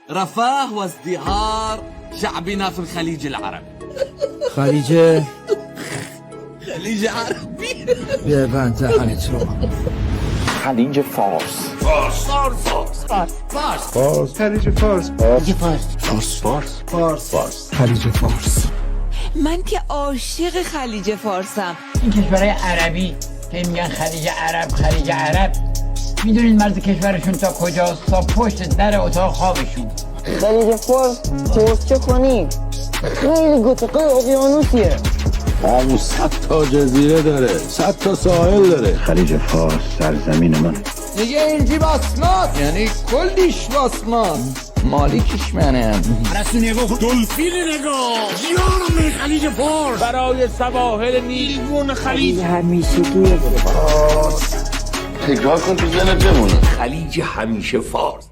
رفاه وازدهار شعبنا في الخليج العربي. خلیج خليج عربي. بیا بند خلیج رو. خلیج فارس. خلیج فارس. من که عاشق خلیج فارسم. این کشورهای عربی که میگن خلیج عرب میدونید مرز کشورشون تا کجاست؟ تا پشت در اتاق خوابشون. خلیج فارس پرچه کنی خیلی گوتقه اقیانوسیه. 100 تا جزیره داره، 100 تا ساحل داره. خلیج فارس سرزمین من. دیگه اینجی باسمات یعنی کلیش باسمات. مالکش منم. دلفین نگاه یارم خلیج فارس برای سواحل نیلگون خلیج. همیشگی تکرار کن تو ذهنت بمونه. خلیج همیشه فارس.